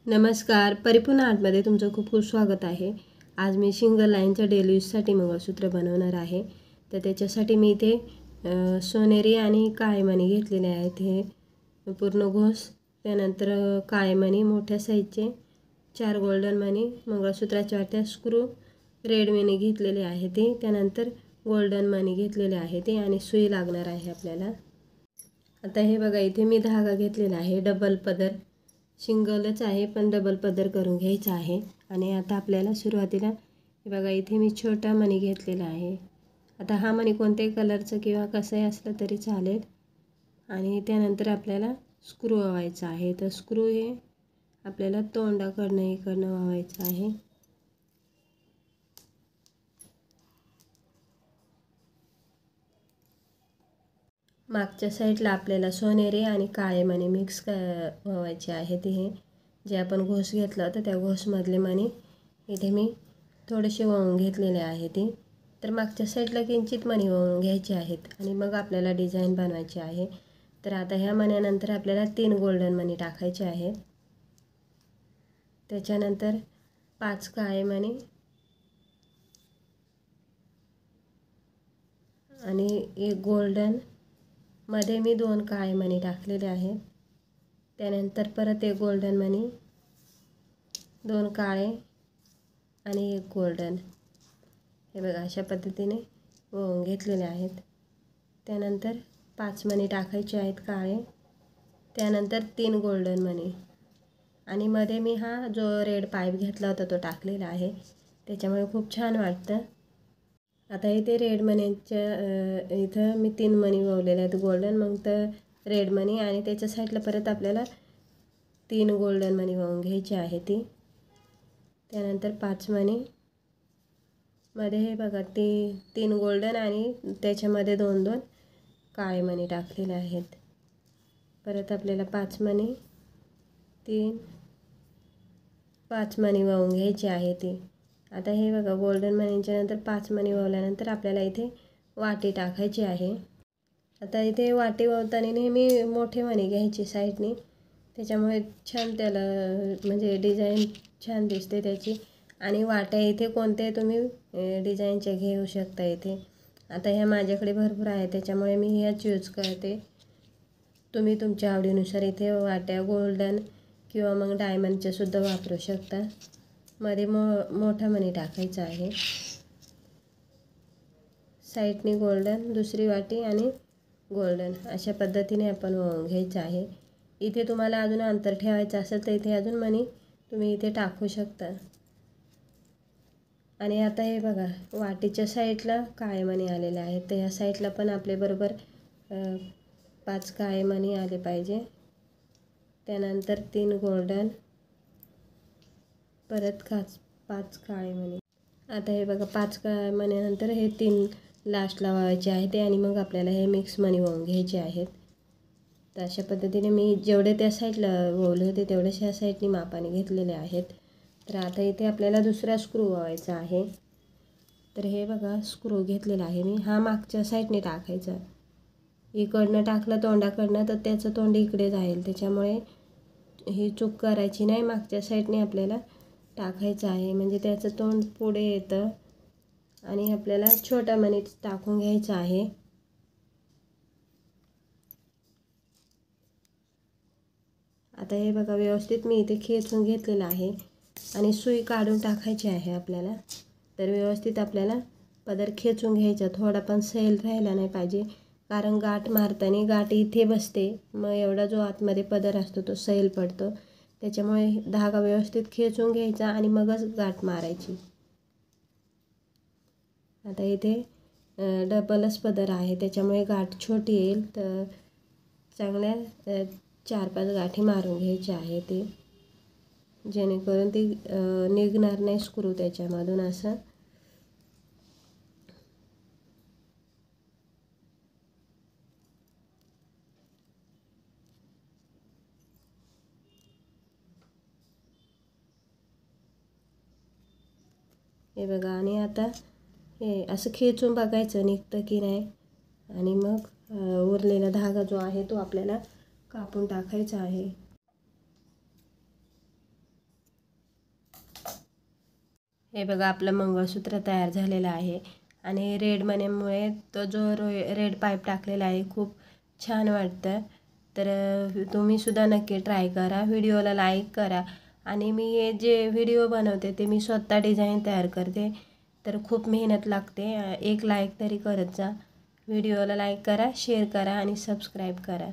नमस्कार, परिपूर्ण आर्टमध्ये तुमचं खूप खूप स्वागत आहे। आज मी सिंगल लाईनच्या डेली यूजसाठी मंगळसूत्र बनवणार आहे। तर त्याच्यासाठी मी इथे सोनेरी आणि काळे मणी घेतलेले आहेत। हे पूर्ण घोस, त्यानंतर काळे मणी मोठ्या साईजचे 4 गोल्डन मणी, मंगळसूत्राच्या वाट्या, स्क्रू, रेड मणी घेतलेले आहे ते, त्यानंतर गोल्डन मणी घेतलेले आहे ते आणि सुई लागणार आहे आपल्याला। आता हे बघा, इथे मी धागा घेतलेला आहे, डबल पदर, सिंगलच आहे पण डबल पदर करून घ्यायचा आहे। आणि आता आपल्याला सुरुवातीला हे बघा, इथे मी छोटा मणी घेतलेला आहे। आता हा मणी कोणत्याही कलरचा किंवा कसाही असला तरी चालेल। आणि त्यानंतर आपल्याला स्क्रू वावायचा आहे। तर स्क्रू हे आपल्याला तोंडाकडनं इकडनं वावायचं आहे। मागच्या साईडला आपल्याला सोनेरी आणि काळे मणी मिक्स व्हायचे आहेत। हे जे आपण घोस घेतला होता त्या घोसमधले मणी इथे मी थोडेसे वळून घेतलेले आहे ते। तर मागच्या साईडला किंचित मणी वळून घ्यायचे आहेत आणि मग आपल्याला डिझाईन बनवायची आहे। तर आता ह्या मण्यानंतर आपल्याला 3 गोल्डन मणी टाकायचे आहेत, त्याच्यानंतर 5 काळे मणी आणि 1 गोल्डन, मध्ये मी 2 काळे मणी टाकलेले आहेत, त्यानंतर परत 1 गोल्डन मणी, 2 काळे आणि 1 गोल्डन। हे बघा, अशा पद्धतीने वळून घेतलेले आहेत। त्यानंतर 5 मणी टाकायचे आहेत काळे, त्यानंतर 3 गोल्डन मणी आणि मध्ये मी हा जो रेड पाईप घेतला होता तो टाकलेला आहे, त्याच्यामुळे खूप छान वाटतं। आता इथे रेड मण्यांच्या इथं मी 3 मणी वळलेले आहेत गोल्डन, मग तर रेड मणी आणि त्याच्या साईडला परत आपल्याला 3 गोल्डन मणी वळून घ्यायची आहे ती। त्यानंतर 5 मणी मध्ये हे बघा, 3 गोल्डन आणि त्याच्यामध्ये 2-2 काळे मणी टाकलेले आहेत। परत आपल्याला 5 मणी, 5 मणी वळून घ्यायची आहे ती। आता हे बघा, गोल्डन मणींच्या नंतर 5 मणी वळल्यानंतर आपल्याला इथे वाटी टाकायची आहे। आता इथे वाटी वळताना नेहमी मोठे मणी घ्यायचे साईडनी, त्याच्यामुळे छान त्याला म्हणजे डिझाईन छान दिसते त्याची। आणि वाट्या इथे कोणत्या तुम्ही डिझाईनच्या घेऊ शकता इथे। आता ह्या माझ्याकडे भरपूर आहे त्याच्यामुळे मी ह्याच यूज करते। तुम्ही तुमच्या आवडीनुसार इथे वाट्या गोल्डन किंवा मग डायमंडच्या सुद्धा वापरू शकता। मध्ये मोठा मणी टाकायचा आहे, साईडनी गोल्डन, दुसरी वाटी आणि गोल्डन, अशा पद्धतीने आपण वळून घ्यायचं आहे। इथे तुम्हाला अजून अंतर ठेवायचं असेल तर इथे अजून मणी तुम्ही इथे टाकू शकता। आणि आता हे बघा, वाटीच्या साईडला काळे मणी आलेले आहेत, तर ह्या साईडला पण आपले बरोबर 5 काळे मणी आले पाहिजे। त्यानंतर 3 गोल्डन, परत 5 काळे मणी। आता हे बघा, 5 काळे मण्यानंतर हे 3 लास्टला वळायचे आहेत आणि मग आपल्याला हे मिक्स मणी वळून घ्यायचे आहेत। तर अशा पद्धतीने मी जेवढे त्या साईडला वळले होते तेवढेच ह्या साईडनी मापाने घेतलेले आहेत। तर आता इथे आपल्याला दुसरा स्क्रू वळायचा आहे। तर हे बघा, स्क्रू घेतलेला आहे मी, हा मागच्या साईडने टाकायचा। इकडनं टाकलं तोंडाकडनं तर त्याचं तोंड इकडे जाईल, त्याच्यामुळे ही चूक करायची नाही, मागच्या साईडने आपल्याला टाकायचं आहे, म्हणजे त्याचं तोंड पुढे येतं। आणि आपल्याला छोटा मणी टाकून घ्यायचा आहे। आता हे बघा, व्यवस्थित मी इथे खेचून घेतलेलं आहे आणि सुई काढून टाकायची आहे आपल्याला। तर व्यवस्थित आपल्याला पदर खेचून घ्यायचा, थोडा पण सैल राहिला नाही पाहिजे, कारण गाठ मारताना गाठ इथे बसते, मग एवढा जो आतमध्ये पदर असतो तो सैल पडतो, त्याच्यामुळे धागा व्यवस्थित खेचून घ्यायचा आणि मगच गाठ मारायची। आता इथे डबलच पदर आहे त्याच्यामुळे गाठ छोटी येईल, तर चांगल्या 4-5 गाठी मारून घ्यायच्या आहे ते, जेणेकरून ती निघणार नाही स्क्रू त्याच्यामधून असं। हे बघा, आणि आता हे असं खेचून बघायचं निघतं की नाही, आणि मग उरलेला धागा जो आहे तो आपल्याला कापून टाकायचा आहे। हे बघा आपलं मंगळसूत्र तयार झालेलं आहे आणि रेड मणीमुळे तो जो रेड पाईप टाकलेला आहे खूप छान वाटतं. तर तुम्ही सुद्धा नक्की ट्राय करा. व्हिडिओला लाईक करा. आणि मी हे जे व्हिडिओ बनवते ते मी स्वतः डिझाईन तयार करते, तर खूप मेहनत लागते. एक लाईक तरी करत जा. व्हिडिओला लाईक करा, शेअर करा आणि सबस्क्राईब करा.